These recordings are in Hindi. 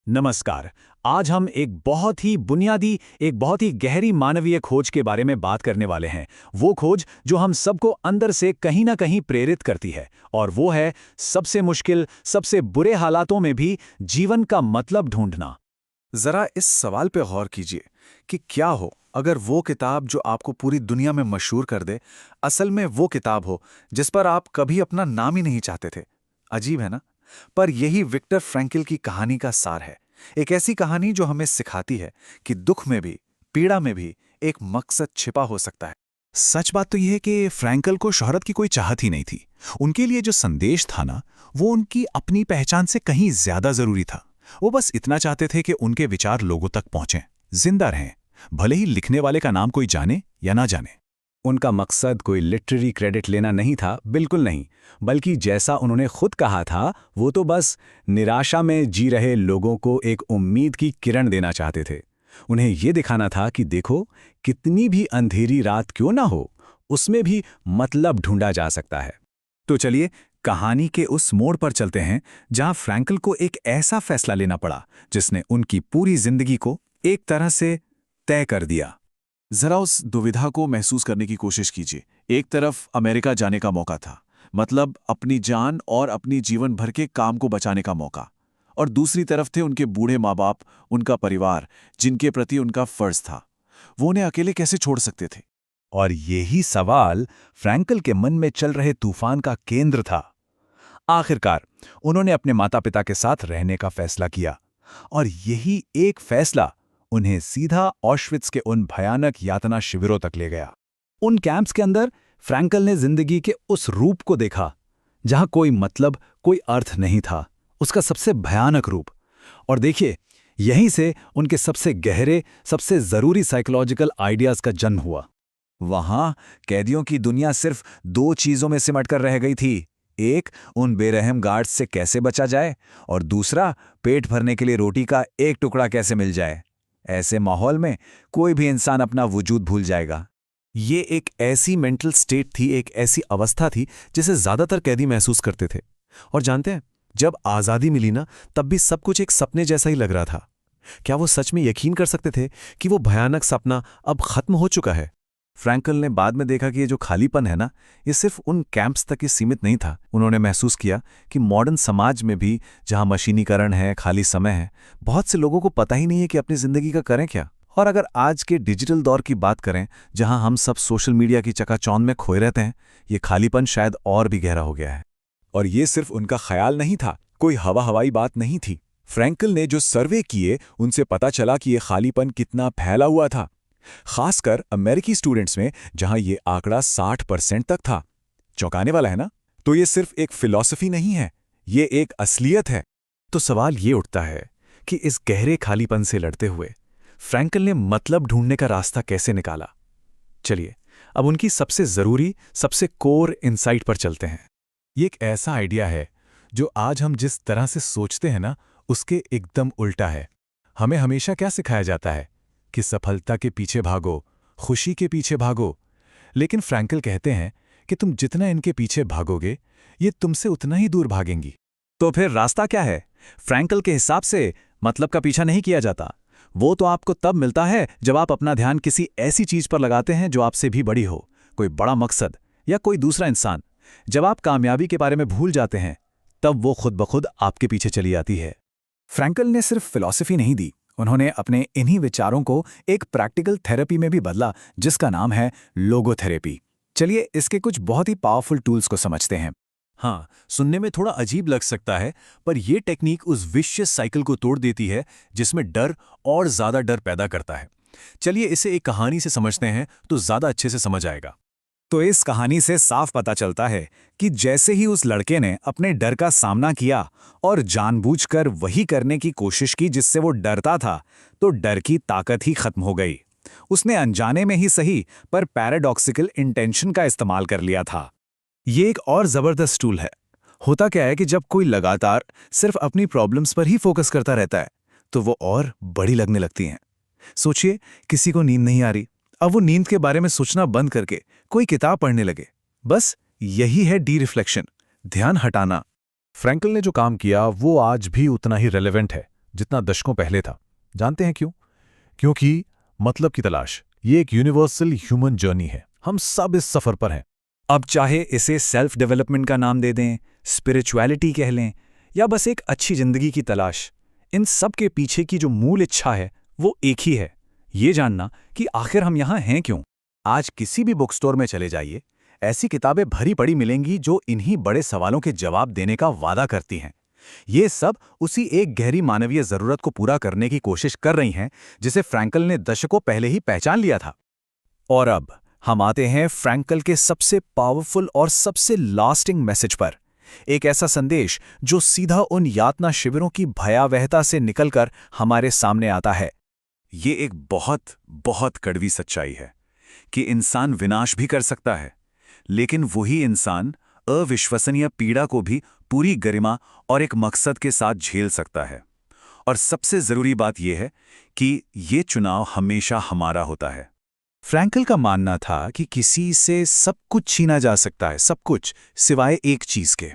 नमस्कार। आज हम एक बहुत ही बुनियादी, एक बहुत ही गहरी मानवीय खोज के बारे में बात करने वाले हैं। वो खोज जो हम सबको अंदर से कहीं ना कहीं प्रेरित करती है, और वो है सबसे मुश्किल, सबसे बुरे हालातों में भी जीवन का मतलब ढूंढना। जरा इस सवाल पे गौर कीजिए कि क्या हो अगर वो किताब जो आपको पूरी दुनिया में मशहूर कर दे, असल में वो किताब हो जिस पर आप कभी अपना नाम ही नहीं चाहते थे। अजीब है ना? पर यही विक्टर फ्रैंकल की कहानी का सार है। एक ऐसी कहानी जो हमें सिखाती है कि दुख में भी, पीड़ा में भी एक मकसद छिपा हो सकता है। सच बात तो यह है कि फ्रैंकल को शोहरत की कोई चाहत ही नहीं थी। उनके लिए जो संदेश था ना, वो उनकी अपनी पहचान से कहीं ज्यादा जरूरी था। वो बस इतना चाहते थे कि उनके विचार लोगों तक पहुंचें, जिंदा रहें, भले ही लिखने वाले का नाम कोई जाने या ना जाने। उनका मकसद कोई लिटरेरी क्रेडिट लेना नहीं था, बिल्कुल नहीं। बल्कि जैसा उन्होंने खुद कहा था, वो तो बस निराशा में जी रहे लोगों को एक उम्मीद की किरण देना चाहते थे। उन्हें ये दिखाना था कि देखो, कितनी भी अंधेरी रात क्यों ना हो, उसमें भी मतलब ढूंढा जा सकता है। तो चलिए कहानी के उस मोड़ पर चलते हैं जहां फ्रैंकल को एक ऐसा फैसला लेना पड़ा जिसने उनकी पूरी जिंदगी को एक तरह से तय कर दिया। जरा उस दुविधा को महसूस करने की कोशिश कीजिए। एक तरफ अमेरिका जाने का मौका था, मतलब अपनी जान और अपनी जीवन भर के काम को बचाने का मौका, और दूसरी तरफ थे उनके बूढ़े माँ बाप, उनका परिवार, जिनके प्रति उनका फर्ज था। वो उन्हें अकेले कैसे छोड़ सकते थे? और यही सवाल फ्रैंकल के मन में चल रहे तूफान का केंद्र था। आखिरकार उन्होंने अपने माता पिता के साथ रहने का फैसला किया, और यही एक फैसला उन्हें सीधा ऑश्विट्स के उन भयानक यातना शिविरों तक ले गया। उन कैंप्स के अंदर फ्रैंकल ने जिंदगी के उस रूप को देखा जहां कोई मतलब, कोई अर्थ नहीं था, उसका सबसे भयानक रूप। और देखिए, यहीं से उनके सबसे गहरे, सबसे जरूरी साइकोलॉजिकल आइडियाज का जन्म हुआ। वहां कैदियों की दुनिया सिर्फ दो चीजों में सिमट कर रह गई थी। एक, उन बेरहम गार्ड्स से कैसे बचा जाए, और दूसरा, पेट भरने के लिए रोटी का एक टुकड़ा कैसे मिल जाए। ऐसे माहौल में कोई भी इंसान अपना वजूद भूल जाएगा। ये एक ऐसी मेंटल स्टेट थी, एक ऐसी अवस्था थी जिसे ज्यादातर कैदी महसूस करते थे। और जानते हैं, जब आज़ादी मिली ना, तब भी सब कुछ एक सपने जैसा ही लग रहा था। क्या वो सच में यकीन कर सकते थे कि वो भयानक सपना अब खत्म हो चुका है? फ्रैंकल ने बाद में देखा कि ये जो खालीपन है ना, ये सिर्फ उन कैंप्स तक ही सीमित नहीं था। उन्होंने महसूस किया कि मॉडर्न समाज में भी, जहां मशीनीकरण है, खाली समय है, बहुत से लोगों को पता ही नहीं है कि अपनी जिंदगी का करें क्या। और अगर आज के डिजिटल दौर की बात करें, जहां हम सब सोशल मीडिया की चकाचौंध में खोए रहते हैं, ये खालीपन शायद और भी गहरा हो गया है। और ये सिर्फ उनका ख्याल नहीं था, कोई हवाई बात नहीं थी। फ्रैंकल ने जो सर्वे किए, उनसे पता चला कि ये खालीपन कितना फैला हुआ था, खासकर अमेरिकी स्टूडेंट्स में, जहां ये आंकड़ा 60% तक था। चौंकाने वाला है ना? तो ये सिर्फ एक फिलॉसफी नहीं है, ये एक असलियत है। तो सवाल ये उठता है कि इस गहरे खालीपन से लड़ते हुए फ्रैंकल ने मतलब ढूंढने का रास्ता कैसे निकाला। चलिए अब उनकी सबसे जरूरी, सबसे कोर इनसाइट पर चलते हैं। ये एक ऐसा आइडिया है जो आज हम जिस तरह से सोचते हैं ना, उसके एकदम उल्टा है। हमें हमेशा क्या सिखाया जाता है कि सफलता के पीछे भागो, खुशी के पीछे भागो। लेकिन फ्रैंकल कहते हैं कि तुम जितना इनके पीछे भागोगे, ये तुमसे उतना ही दूर भागेंगी। तो फिर रास्ता क्या है? फ्रैंकल के हिसाब से मतलब का पीछा नहीं किया जाता। वो तो आपको तब मिलता है जब आप अपना ध्यान किसी ऐसी चीज पर लगाते हैं जो आपसे भी बड़ी हो, कोई बड़ा मकसद या कोई दूसरा इंसान। जब आप कामयाबी के बारे में भूल जाते हैं, तब वो खुद ब खुद आपके पीछे चली आती है। फ्रैंकल ने सिर्फ फिलॉसफी नहीं दी, उन्होंने अपने इन्हीं विचारों को एक प्रैक्टिकल थेरेपी में भी बदला, जिसका नाम है लोगोथेरेपी। चलिए इसके कुछ बहुत ही पावरफुल टूल्स को समझते हैं। हाँ, सुनने में थोड़ा अजीब लग सकता है, पर यह टेक्निक उस विशियस साइकिल को तोड़ देती है जिसमें डर और ज्यादा डर पैदा करता है। चलिए इसे एक कहानी से समझते हैं तो ज्यादा अच्छे से समझ आएगा। तो इस कहानी से साफ पता चलता है कि जैसे ही उस लड़के ने अपने डर का सामना किया और जानबूझकर वही करने की कोशिश की जिससे वो डरता था, तो डर की ताकत ही खत्म हो गई। उसने अनजाने में ही सही, पर पैराडॉक्सिकल इंटेंशन का इस्तेमाल कर लिया था। ये एक और जबरदस्त टूल है। होता क्या है कि जब कोई लगातार सिर्फ अपनी प्रॉब्लम्स पर ही फोकस करता रहता है, तो वो और बड़ी लगने लगती हैं। सोचिए, किसी को नींद नहीं आ रही, अब वो नींद के बारे में सोचना बंद करके कोई किताब पढ़ने लगे। बस यही है डी रिफ्लेक्शन, ध्यान हटाना। फ्रैंकल ने जो काम किया वो आज भी उतना ही रेलेवेंट है। जितना दशकों पहले था। जानते हैं क्यों? क्योंकि मतलब की तलाश ये एक यूनिवर्सल ह्यूमन जर्नी है। हम सब इस सफर पर हैं। अब चाहे इसे सेल्फ डेवलपमेंट का नाम दे दें, स्पिरिचुअलिटी कह लें, या बस एक अच्छी जिंदगी की तलाश, इन सब के पीछे की जो मूल इच्छा है वो एक ही है, ये जानना कि आखिर हम यहाँ हैं क्यों। आज किसी भी बुक स्टोर में चले जाइए, ऐसी किताबें भरी पड़ी मिलेंगी जो इन्हीं बड़े सवालों के जवाब देने का वादा करती हैं। ये सब उसी एक गहरी मानवीय जरूरत को पूरा करने की कोशिश कर रही हैं जिसे फ्रैंकल ने दशकों पहले ही पहचान लिया था। और अब हम आते हैं फ्रैंकल के सबसे पावरफुल और सबसे लास्टिंग मैसेज पर। एक ऐसा संदेश जो सीधा उन यातना शिविरों की भयावहता से निकलकर हमारे सामने आता है। ये एक बहुत बहुत कड़वी सच्चाई है कि इंसान विनाश भी कर सकता है, लेकिन वही इंसान अविश्वसनीय पीड़ा को भी पूरी गरिमा और एक मकसद के साथ झेल सकता है। और सबसे जरूरी बात यह है कि ये चुनाव हमेशा हमारा होता है। फ्रैंकल का मानना था कि किसी से सब कुछ छीना जा सकता है, सब कुछ सिवाय एक चीज के।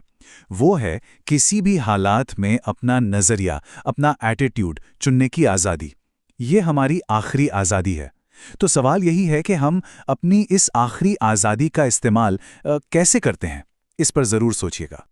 वो है किसी भी हालात में अपना नजरिया, अपना एटीट्यूड चुनने की आज़ादी। ये हमारी आखिरी आज़ादी है। तो सवाल यही है कि हम अपनी इस आखिरी आज़ादी का इस्तेमाल कैसे करते हैं। इस पर ज़रूर सोचिएगा।